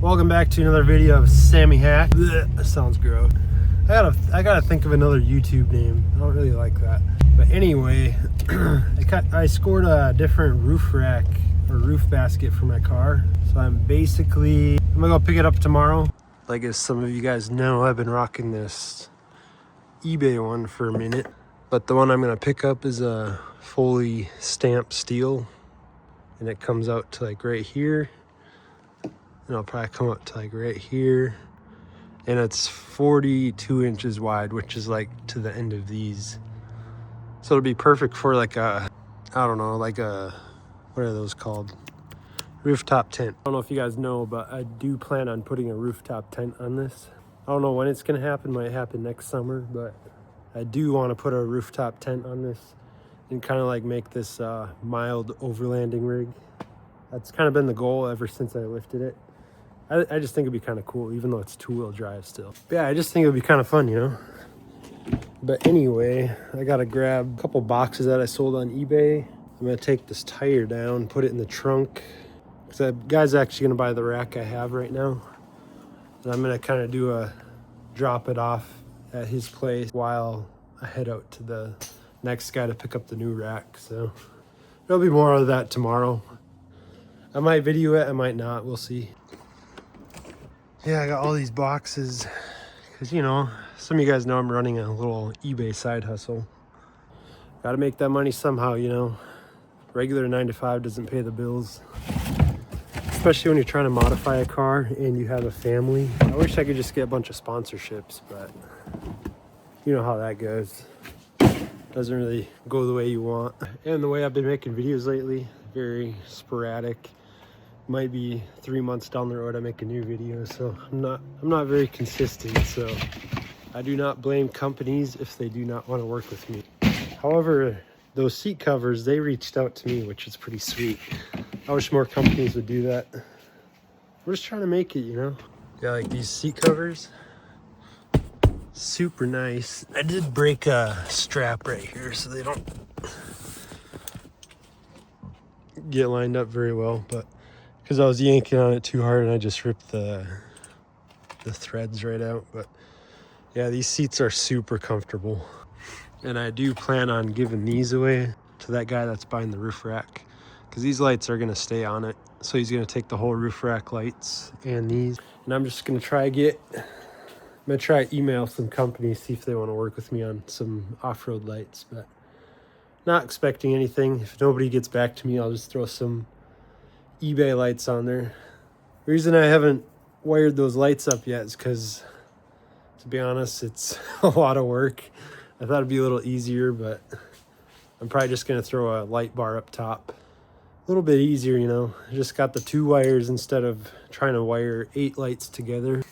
Welcome back to another video of Sammy Hack. Blech, that sounds gross. I gotta think of another YouTube name. I don't really like that. But anyway, I scored a different roof rack or roof basket for my car. So I'm gonna go pick it up tomorrow. Like as some of you guys know, I've been rocking this eBay one for a minute. But the one I'm gonna pick up is a fully stamped steel. And it comes out to like right here. And it'll probably come up to like right here. And it's 42 inches wide, which is like to the end of these. So it'll be perfect for like a, I don't know, like a, what are those called? Rooftop tent. I don't know if you guys know, but I do plan on putting a rooftop tent on this. I don't know when it's gonna happen, might happen next summer, but I do want to put a rooftop tent on this and kind of like make this mild overlanding rig. That's kind of been the goal ever since I lifted it. I just think it'd be kind of cool, even though it's two-wheel drive still. But yeah, I just think it'd be kind of fun, you know? But anyway, I gotta grab a couple boxes that I sold on eBay. I'm gonna take this tire down, put it in the trunk. Because that guy's actually gonna buy the rack I have right now. And I'm gonna kind of drop it off at his place while I head out to the next guy to pick up the new rack. So there'll be more of that tomorrow. I might video it, I might not, we'll see. Yeah, I got all these boxes because, you know, some of you guys know I'm running a little eBay side hustle. Got to make that money somehow, you know. Regular 9 to 5 doesn't pay the bills. Especially when you're trying to modify a car and you have a family. I wish I could just get a bunch of sponsorships, but you know how that goes. Doesn't really go the way you want. And the way I've been making videos lately, very sporadic. Might be 3 months down the road I make a new video, so I'm not very consistent. So I do not blame companies if they do not want to work with me. However, those seat covers, they reached out to me, which is pretty sweet. I wish more companies would do that. We're just trying to make it, you know. Yeah, like these seat covers, super nice. I did break a strap right here so they don't get lined up very well, but because I was yanking on it too hard and I just ripped the threads right out. But yeah, these seats are super comfortable. And I do plan on giving these away to that guy that's buying the roof rack, because these lights are gonna stay on it. So he's gonna take the whole roof rack lights and these. And I'm just gonna try email some companies, see if they want to work with me on some off-road lights, but not expecting anything. If nobody gets back to me, I'll just throw some eBay lights on there. The reason I haven't wired those lights up yet is because, to be honest, it's a lot of work. I thought it'd be a little easier, but I'm probably just gonna throw a light bar up top. A little bit easier, you know. I just got the 2 wires instead of trying to wire 8 lights together.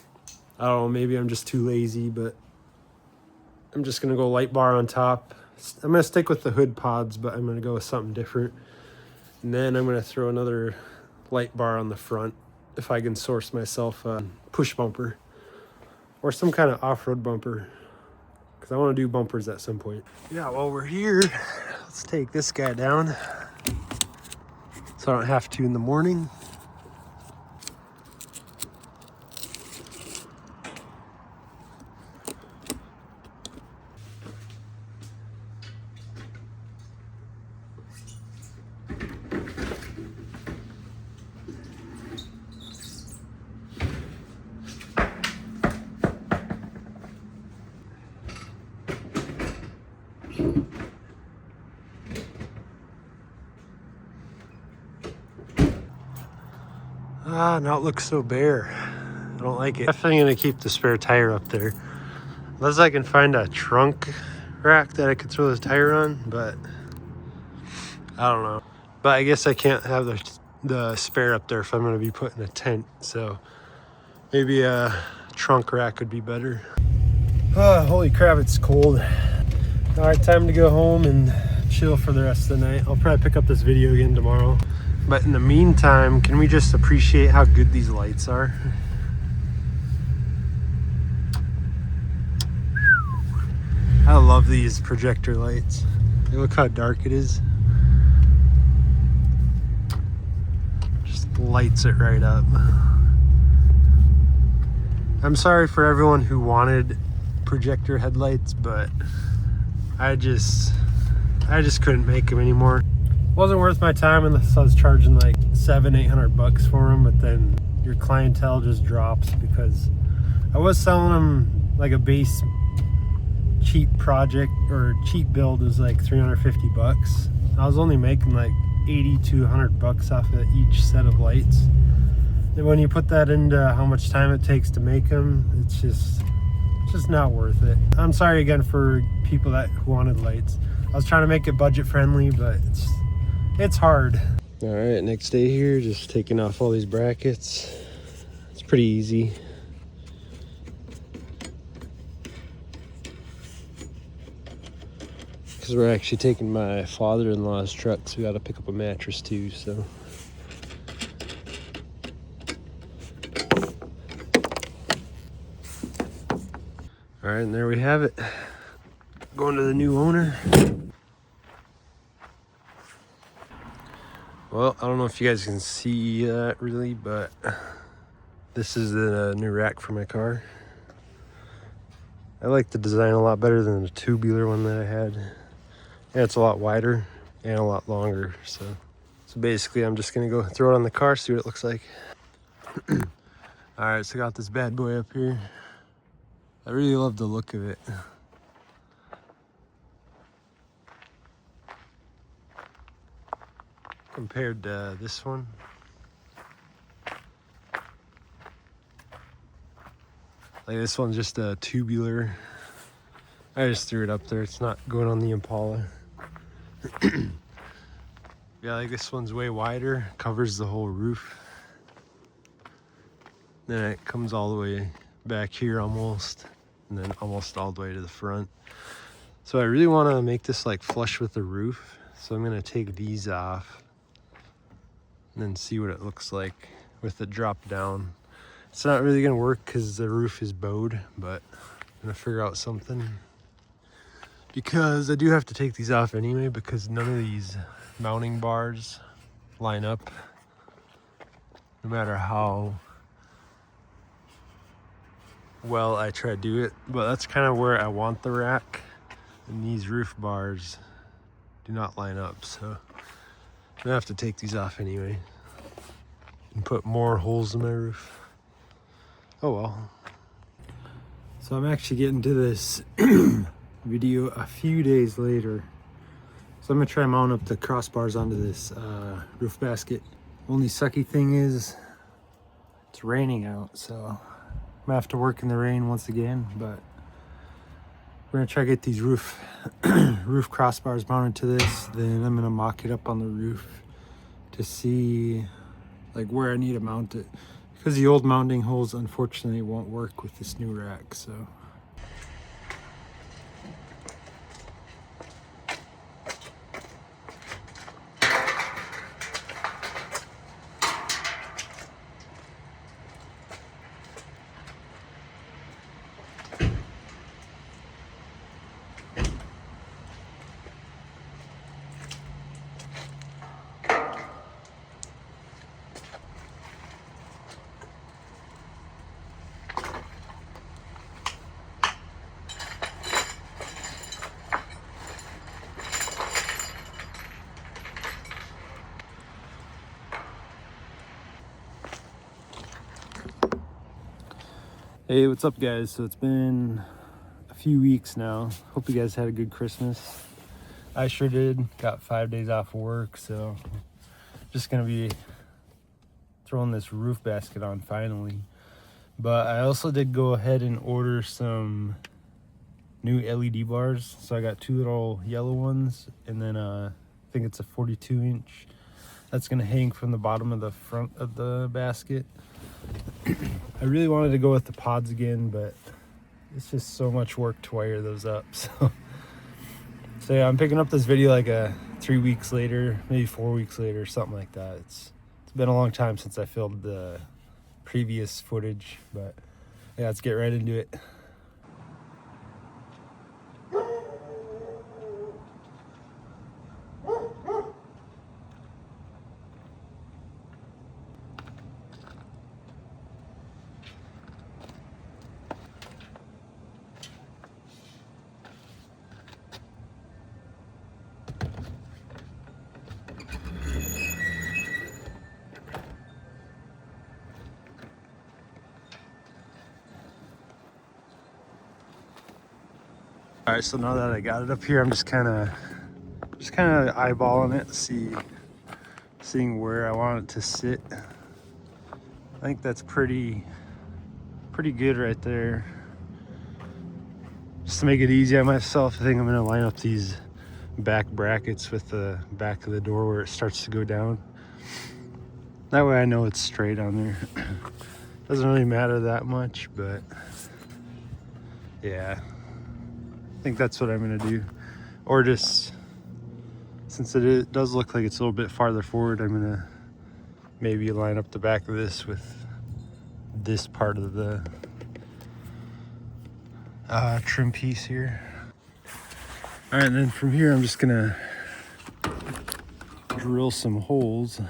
I don't know, maybe I'm just too lazy, but I'm just gonna go light bar on top. I'm gonna stick with the hood pods, but I'm gonna go with something different. And then I'm gonna throw another light bar on the front if I can source myself a push bumper or some kind of off-road bumper, because I want to do bumpers at some point. Yeah, while we're here, let's take this guy down so I don't have to in the morning. Now it looks so bare. I don't like it. Definitely gonna keep the spare tire up there. Unless I can find a trunk rack that I could throw this tire on, but I don't know. But I guess I can't have the spare up there if I'm gonna be putting a tent. So maybe a trunk rack would be better. Holy crap, it's cold. All right, time to go home and chill for the rest of the night. I'll probably pick up this video again tomorrow. But in the meantime, can we just appreciate how good these lights are? I love these projector lights. Look how dark it is. Just lights it right up. I'm sorry for everyone who wanted projector headlights, but I just couldn't make them anymore. It wasn't worth my time unless I was charging like $700-800 for them, but then your clientele just drops because I was selling them like a base cheap project or cheap build was like $350. I was only making like $80 to $100 off of each set of lights. And when you put that into how much time it takes to make them, it's just not worth it. I'm sorry again for people who wanted lights. I was trying to make it budget friendly, but it's hard. All right, next day here, just taking off all these brackets. It's pretty easy. Because we're actually taking my father-in-law's truck, so we got to pick up a mattress too, so. All right, and there we have it. Going to the new owner. Well, I don't know if you guys can see that really, but this is the new rack for my car. I like the design a lot better than the tubular one that I had. Yeah, it's a lot wider and a lot longer. So basically I'm just gonna go throw it on the car, see what it looks like. All right, so I got this bad boy up here. I really love the look of it. Compared to this one. Like this one's just a tubular. I just threw it up there. It's not going on the Impala. Yeah, like this one's way wider, covers the whole roof. Then it comes all the way back here almost, and then almost all the way to the front. So I really want to make this like flush with the roof. So I'm gonna take these off and then see what it looks like with the drop down. It's not really gonna work because the roof is bowed, but I'm gonna figure out something. Because I do have to take these off anyway because none of these mounting bars line up, no matter how well I try to do it. But that's kind of where I want the rack, and these roof bars do not line up, so I'm gonna have to take these off anyway and put more holes in my roof. Oh well. So I'm actually getting to this video a few days later. So I'm gonna try mount up the crossbars onto this roof basket. Only sucky thing is it's raining out, so I'm gonna have to work in the rain once again, but we're gonna try to get these roof crossbars mounted to this. Then I'm gonna mock it up on the roof to see like where I need to mount it, because the old mounting holes unfortunately won't work with this new rack. So hey, what's up guys? So it's been a few weeks now. Hope you guys had a good Christmas. I sure did. Got 5 days off work, so just gonna be throwing this roof basket on finally. But I also did go ahead and order some new LED bars. So I got 2 little yellow ones, and then I think it's a 42-inch that's gonna hang from the bottom of the front of the basket. I really wanted to go with the pods again, but it's just so much work to wire those up. So yeah, I'm picking up this video like 3 weeks later, maybe 4 weeks later, something like that. It's been a long time since I filmed the previous footage, but yeah, let's get right into it. All right, so now that I got it up here, I'm just kind of eyeballing it, seeing where I want it to sit. I think that's pretty good right there. Just to make it easy on myself, I think I'm gonna line up these back brackets with the back of the door where it starts to go down. That way I know it's straight on there. Doesn't really matter that much, but yeah, I think that's what I'm gonna do. Or just, since it does look like it's a little bit farther forward, I'm gonna maybe line up the back of this with this part of the trim piece here. All right, and then from here I'm just gonna drill some holes.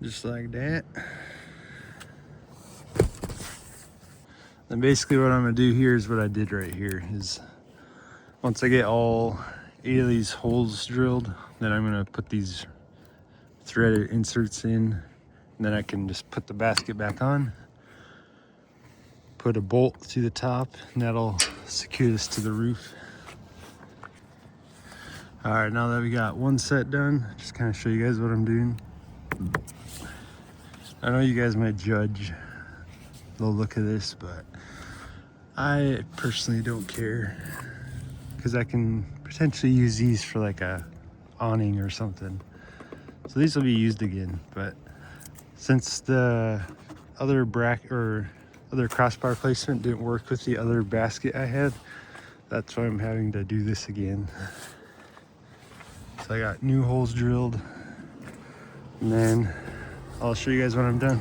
Just like that. And basically what I'm gonna do here is what I did right here, is once I get all 8 of these holes drilled, then I'm gonna put these threaded inserts in, and then I can just put the basket back on, put a bolt through the top, and that'll secure this to the roof. All right, now that we got one set done, just kind of show you guys what I'm doing. I know you guys might judge the look of this, but I personally don't care, because I can potentially use these for like a awning or something. So these will be used again, but since the other other crossbar placement didn't work with the other basket I had, that's why I'm having to do this again. So I got new holes drilled, and then I'll show you guys when I'm done.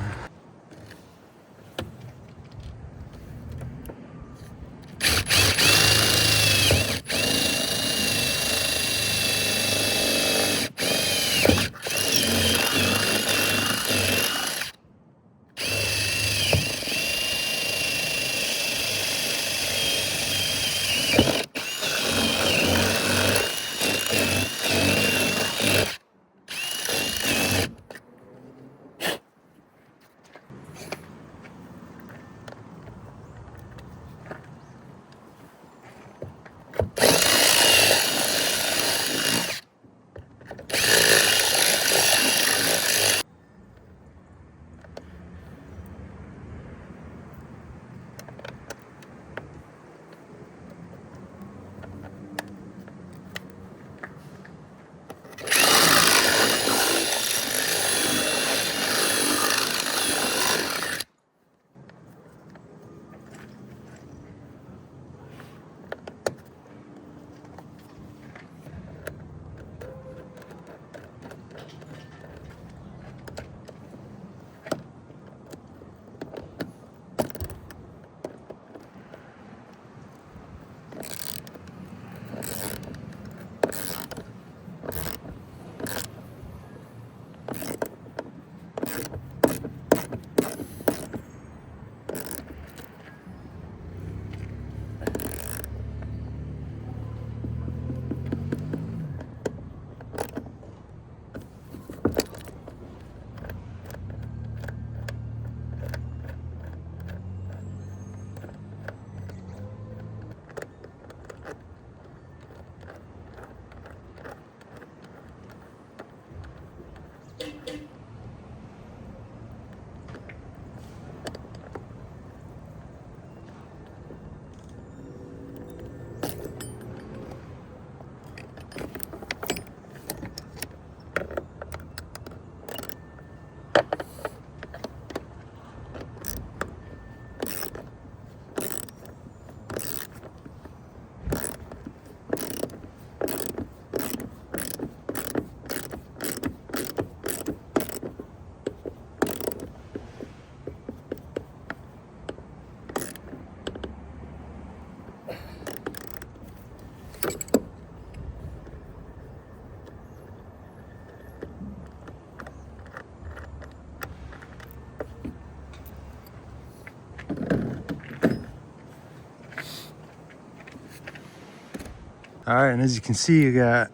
All right, and as you can see, you got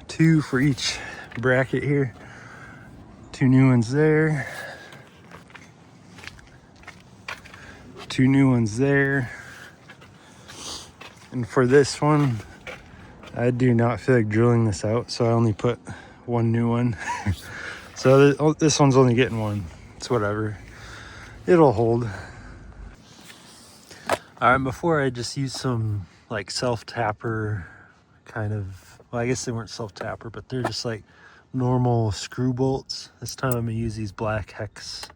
2 for each bracket here. 2 new ones there. 2 new ones there. And for this one, I do not feel like drilling this out, so I only put 1 new one. So this one's only getting 1. It's whatever. It'll hold. All right, before I just used some like self-tapper kind of, well, I guess they weren't self-tapper, but they're just like normal screw bolts. This time I'm gonna use these black hex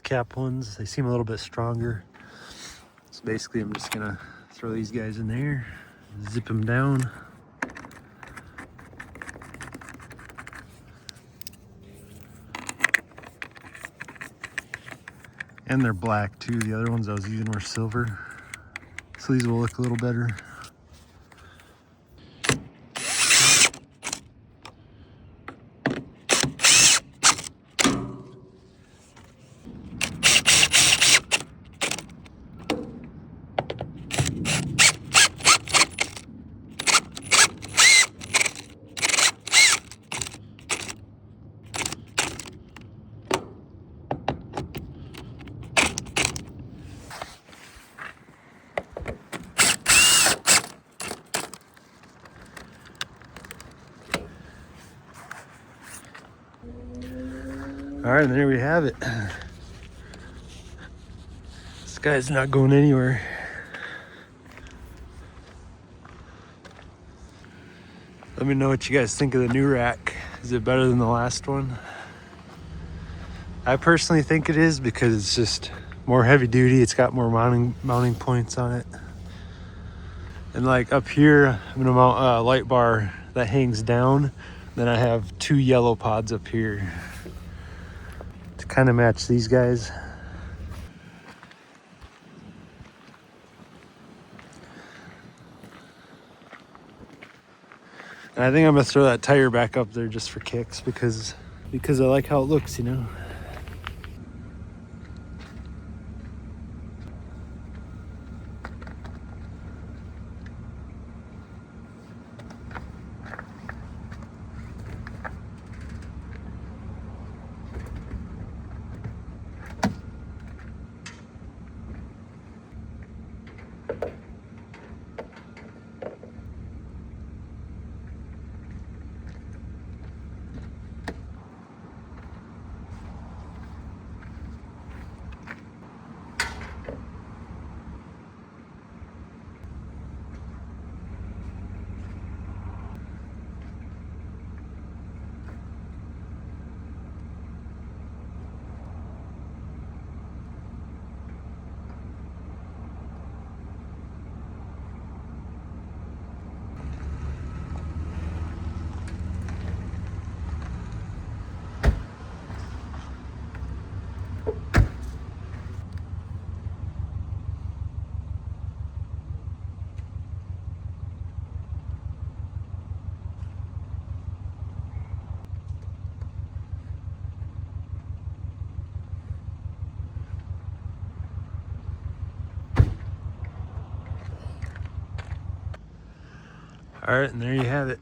cap ones. They seem a little bit stronger. So basically I'm just gonna throw these guys in there, zip them down. And they're black too. The other ones I was using were silver. So these will look a little better. All right, and there we have it. This guy's not going anywhere. Let me know what you guys think of the new rack. Is it better than the last one? I personally think it is because it's just more heavy duty. It's got more mounting points on it. And like up here, I'm gonna mount a light bar that hangs down. Then I have 2 yellow pods up here to kind of match these guys. And I think I'm gonna throw that tire back up there just for kicks because I like how it looks, you know. All right, and there you have it.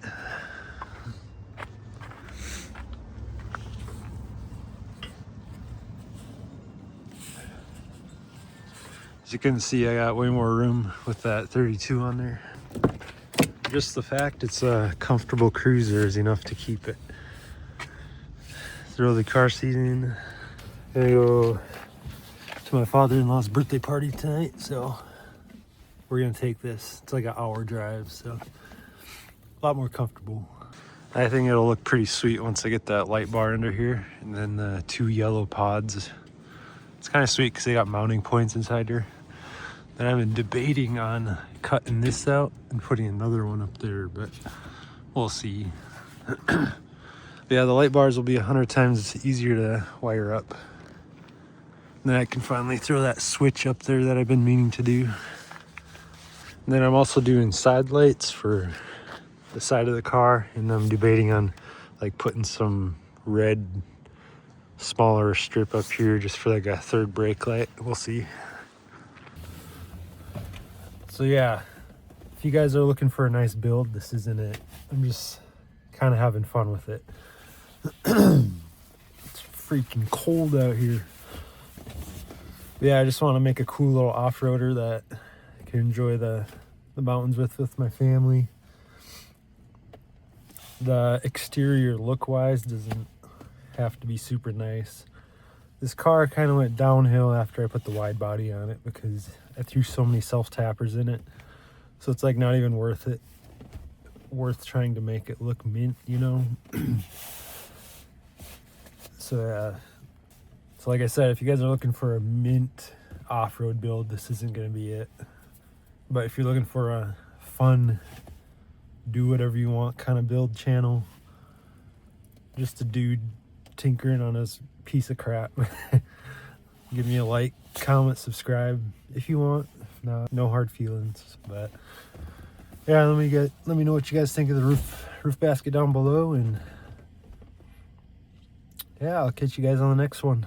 As you can see, I got way more room with that 32 on there. Just the fact it's a comfortable cruiser is enough to keep it. Throw the car seat in. Gonna go to my father-in-law's birthday party tonight, so we're gonna take this. It's like an hour drive, so a lot more comfortable. I think it'll look pretty sweet once I get that light bar under here, and then the 2 yellow pods. It's kind of sweet because they got mounting points inside here. Then I've been debating on cutting this out and putting another one up there, but we'll see. But yeah, the light bars will be 100 times easier to wire up. And then I can finally throw that switch up there that I've been meaning to do. And then I'm also doing side lights for the side of the car, and I'm debating on like putting some red smaller strip up here just for like a 3rd brake light. We'll see. So yeah, if you guys are looking for a nice build, this isn't it. I'm just kind of having fun with it. It's freaking cold out here. Yeah, I just want to make a cool little off-roader that I can enjoy the mountains with my family. The exterior look-wise doesn't have to be super nice. This car kind of went downhill after I put the wide body on it because I threw so many self-tappers in it. So it's like not even worth it. Worth trying to make it look mint, you know? So like I said, if you guys are looking for a mint off-road build, this isn't going to be it. But if you're looking for a fun, do whatever you want kind of build channel, just a dude tinkering on his piece of crap, give me a like, comment, subscribe if you want. If not, no hard feelings. But yeah, let me know what you guys think of the roof basket down below, and yeah, I'll catch you guys on the next one.